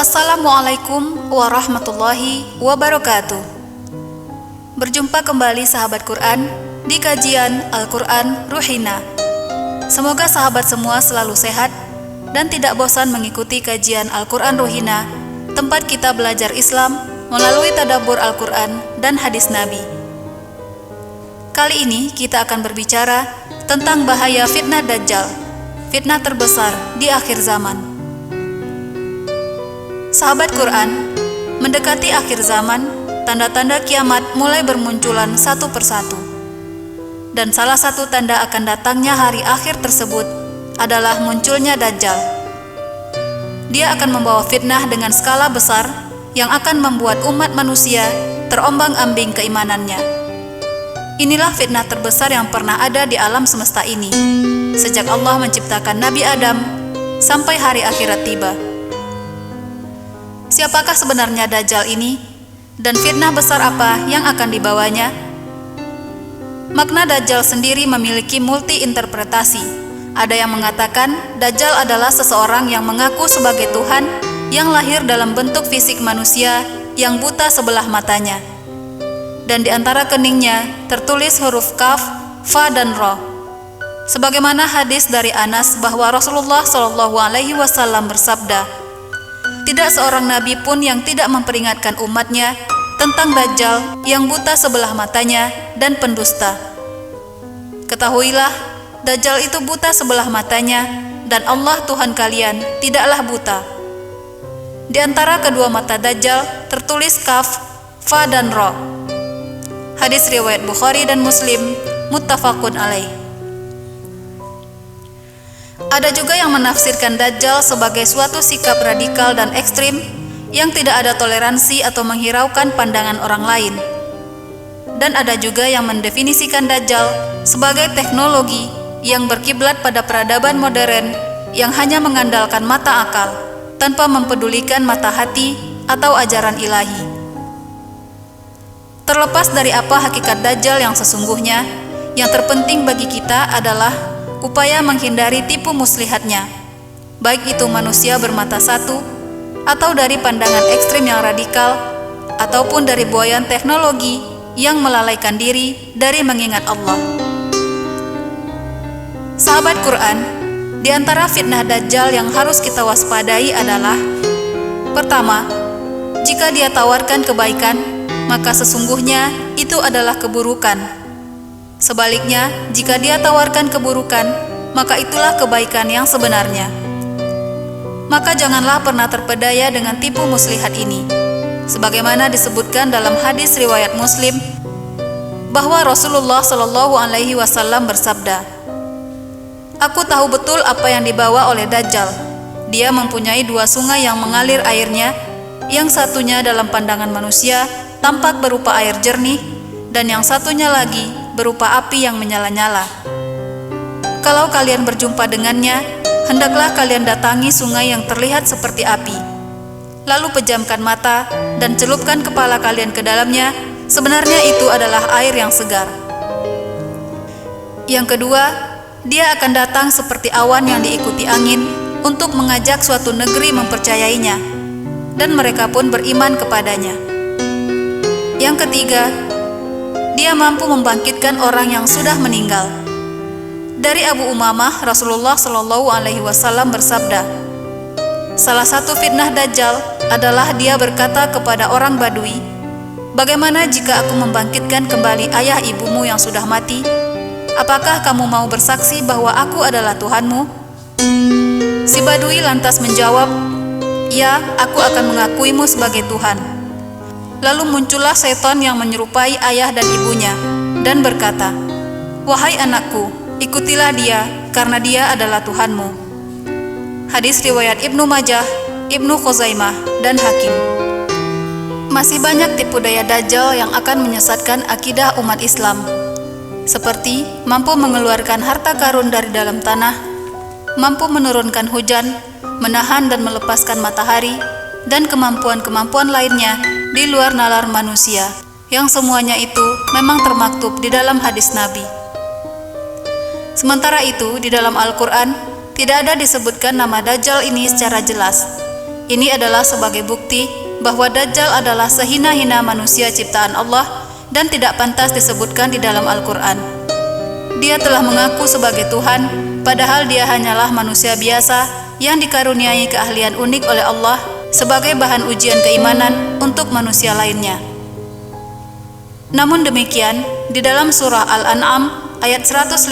Assalamualaikum warahmatullahi wabarakatuh. Berjumpa kembali sahabat Quran di kajian Al-Quran Ruhina. Semoga sahabat semua selalu sehat dan tidak bosan mengikuti kajian Al-Quran Ruhina, tempat kita belajar Islam melalui tadabbur Al-Quran dan hadis Nabi. Kali ini kita akan berbicara tentang bahaya fitnah Dajjal, fitnah terbesar di akhir zaman. Sahabat Quran, mendekati akhir zaman, tanda-tanda kiamat mulai bermunculan satu persatu. Dan salah satu tanda akan datangnya hari akhir tersebut adalah munculnya Dajjal. Dia akan membawa fitnah dengan skala besar yang akan membuat umat manusia terombang-ambing keimanannya. Inilah fitnah terbesar yang pernah ada di alam semesta ini, sejak Allah menciptakan Nabi Adam sampai hari akhirat tiba. Siapakah sebenarnya Dajjal ini, dan fitnah besar apa yang akan dibawanya? Makna Dajjal sendiri memiliki multi-interpretasi. Ada yang mengatakan Dajjal adalah seseorang yang mengaku sebagai Tuhan yang lahir dalam bentuk fisik manusia yang buta sebelah matanya. Dan di antara keningnya tertulis huruf Kaf, Fa, dan Ro. Sebagaimana hadis dari Anas bahwa Rasulullah SAW bersabda, tidak seorang nabi pun yang tidak memperingatkan umatnya tentang Dajjal yang buta sebelah matanya dan pendusta. Ketahuilah, Dajjal itu buta sebelah matanya, dan Allah Tuhan kalian tidaklah buta. Di antara kedua mata Dajjal tertulis Kaf, Fa, dan Ro. Hadis riwayat Bukhari dan Muslim, muttafaqun alaih. Ada juga yang menafsirkan Dajjal sebagai suatu sikap radikal dan ekstrim yang tidak ada toleransi atau menghiraukan pandangan orang lain. Dan ada juga yang mendefinisikan Dajjal sebagai teknologi yang berkiblat pada peradaban modern yang hanya mengandalkan mata akal, tanpa mempedulikan mata hati atau ajaran ilahi. Terlepas dari apa hakikat Dajjal yang sesungguhnya, yang terpenting bagi kita adalah upaya menghindari tipu muslihatnya, baik itu manusia bermata satu, atau dari pandangan ekstrim yang radikal, ataupun dari buayan teknologi yang melalaikan diri dari mengingat Allah. Sahabat Quran, di antara fitnah Dajjal yang harus kita waspadai adalah: pertama, jika dia tawarkan kebaikan, maka sesungguhnya itu adalah keburukan. Sebaliknya, jika dia tawarkan keburukan, maka itulah kebaikan yang sebenarnya. Maka janganlah pernah terpedaya dengan tipu muslihat ini. Sebagaimana disebutkan dalam hadis riwayat Muslim, bahwa Rasulullah SAW bersabda, "Aku tahu betul apa yang dibawa oleh Dajjal. Dia mempunyai dua sungai yang mengalir airnya, yang satunya dalam pandangan manusia tampak berupa air jernih, dan yang satunya lagi berupa api yang menyala-nyala. Kalau kalian berjumpa dengannya, hendaklah kalian datangi sungai yang terlihat seperti api. Lalu pejamkan mata dan celupkan kepala kalian ke dalamnya, sebenarnya itu adalah air yang segar. Yang kedua, dia akan datang seperti awan yang diikuti angin untuk mengajak suatu negeri mempercayainya, dan mereka pun beriman kepadanya. Yang ketiga, dia mampu membangkitkan orang yang sudah meninggal. Dari Abu Umamah, Rasulullah SAW bersabda, salah satu fitnah Dajjal adalah dia berkata kepada orang Badui, bagaimana jika aku membangkitkan kembali ayah ibumu yang sudah mati? Apakah kamu mau bersaksi bahwa aku adalah Tuhanmu? Si Badui lantas menjawab, ya, aku akan mengakuimu sebagai Tuhan. Lalu muncullah setan yang menyerupai ayah dan ibunya dan berkata, wahai anakku, ikutilah dia karena dia adalah Tuhanmu. Hadis riwayat Ibnu Majah, Ibnu Khuzaimah, dan Hakim. Masih banyak tipu daya Dajjal yang akan menyesatkan akidah umat Islam, seperti mampu mengeluarkan harta karun dari dalam tanah, mampu menurunkan hujan, menahan dan melepaskan matahari, dan kemampuan-kemampuan lainnya di luar nalar manusia, yang semuanya itu memang termaktub di dalam hadis Nabi. Sementara itu, di dalam Al-Quran tidak ada disebutkan nama Dajjal ini secara jelas. Ini adalah sebagai bukti bahwa Dajjal adalah sehina-hina manusia ciptaan Allah dan tidak pantas disebutkan di dalam Al-Quran. Dia telah mengaku sebagai Tuhan, padahal dia hanyalah manusia biasa yang dikaruniai keahlian unik oleh Allah sebagai bahan ujian keimanan untuk manusia lainnya. Namun demikian, di dalam surah Al-An'am ayat 158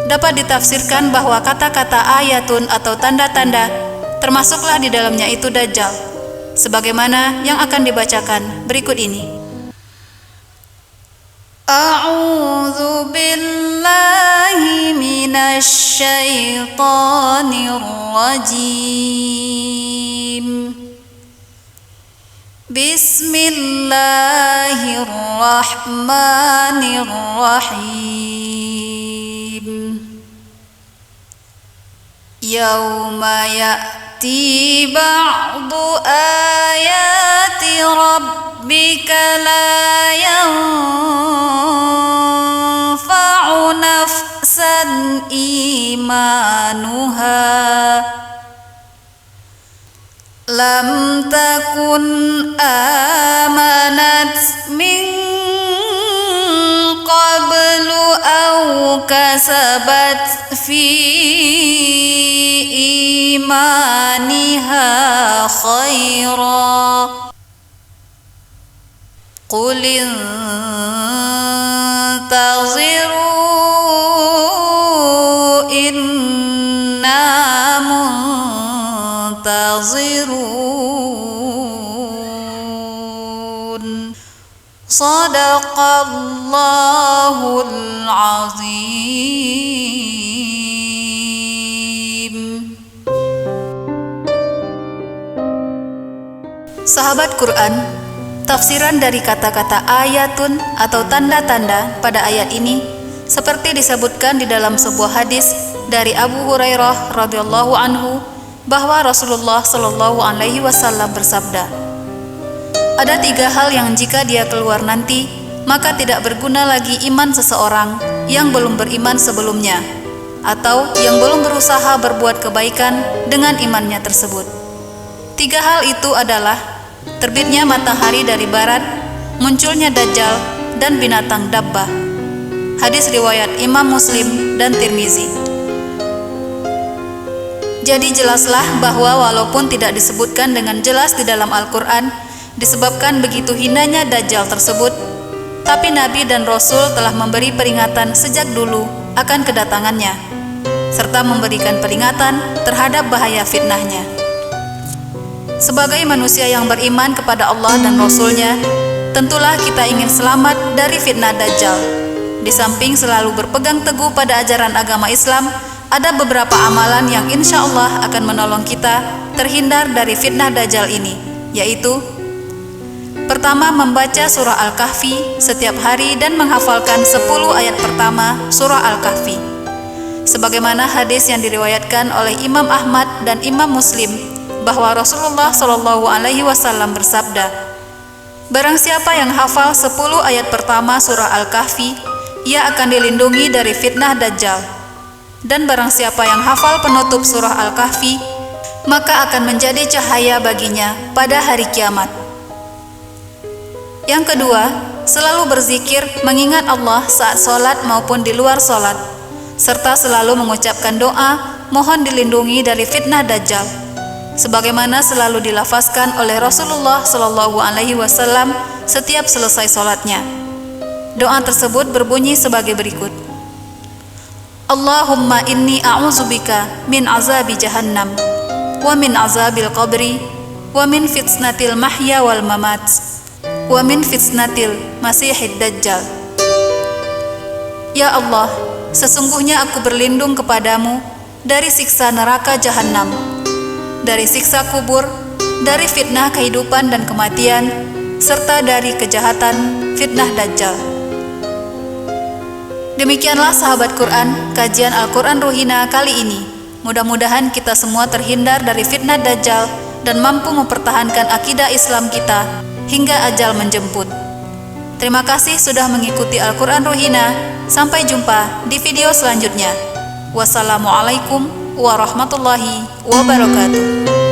dapat ditafsirkan bahwa kata-kata ayatun atau tanda-tanda termasuklah di dalamnya itu Dajjal, sebagaimana yang akan dibacakan berikut ini. A'udzu billahi minasy syaithanir rajim. Bismillahirrahmanirrahim. Yauma ya'ti ba'du ayati rabbika la yanfa'u nafsan imanuha lam takun amanat min qablu aw kasabat fi imaniha khaira qul intaziru inna muntazirun. Sadaqallahul azim. Sahabat Quran, tafsiran dari kata-kata ayatun atau tanda-tanda pada ayat ini seperti disebutkan di dalam sebuah hadis dari Abu Hurairah radhiyallahu anhu bahwa Rasulullah Shallallahu alaihi wasallam bersabda, ada 3 hal yang jika dia keluar nanti, maka tidak berguna lagi iman seseorang yang belum beriman sebelumnya, atau yang belum berusaha berbuat kebaikan dengan imannya tersebut. 3 hal itu adalah terbitnya matahari dari barat, munculnya Dajjal, dan binatang dabbah. Hadis riwayat Imam Muslim dan Tirmizi. Jadi jelaslah bahwa walaupun tidak disebutkan dengan jelas di dalam Al-Quran, disebabkan begitu hinanya Dajjal tersebut, tapi Nabi dan Rasul telah memberi peringatan sejak dulu akan kedatangannya, serta memberikan peringatan terhadap bahaya fitnahnya. Sebagai manusia yang beriman kepada Allah dan Rasul-Nya, tentulah kita ingin selamat dari fitnah Dajjal. Di samping selalu berpegang teguh pada ajaran agama Islam, ada beberapa amalan yang insya Allah akan menolong kita terhindar dari fitnah Dajjal ini, yaitu pertama, membaca surah Al-Kahfi setiap hari dan menghafalkan 10 ayat pertama surah Al-Kahfi. Sebagaimana hadis yang diriwayatkan oleh Imam Ahmad dan Imam Muslim bahwa Rasulullah Shallallahu alaihi wasallam bersabda, barang siapa yang hafal 10 ayat pertama surah Al-Kahfi, ia akan dilindungi dari fitnah Dajjal. Dan barang siapa yang hafal penutup surah Al-Kahfi, maka akan menjadi cahaya baginya pada hari kiamat. Yang kedua, selalu berzikir mengingat Allah saat sholat maupun di luar sholat, serta selalu mengucapkan doa mohon dilindungi dari fitnah Dajjal, sebagaimana selalu dilafazkan oleh Rasulullah Shallallahu alaihi wasallam setiap selesai sholatnya. Doa tersebut berbunyi sebagai berikut: Allahumma inni a'udzubika min azabi jahannam wa min azabil qabri wa min fitnatil mahya wal mamat wa min fitnatil masihid dajjal. Ya Allah, sesungguhnya aku berlindung kepadamu dari siksa neraka jahannam, dari siksa kubur, dari fitnah kehidupan dan kematian, serta dari kejahatan fitnah Dajjal. Demikianlah sahabat Quran, kajian Al-Quran Ruhina kali ini. Mudah-mudahan kita semua terhindar dari fitnah Dajjal dan mampu mempertahankan akidah Islam kita hingga ajal menjemput. Terima kasih sudah mengikuti Al-Quran Ruhina. Sampai jumpa di video selanjutnya. Wassalamualaikum warahmatullahi wabarakatuh.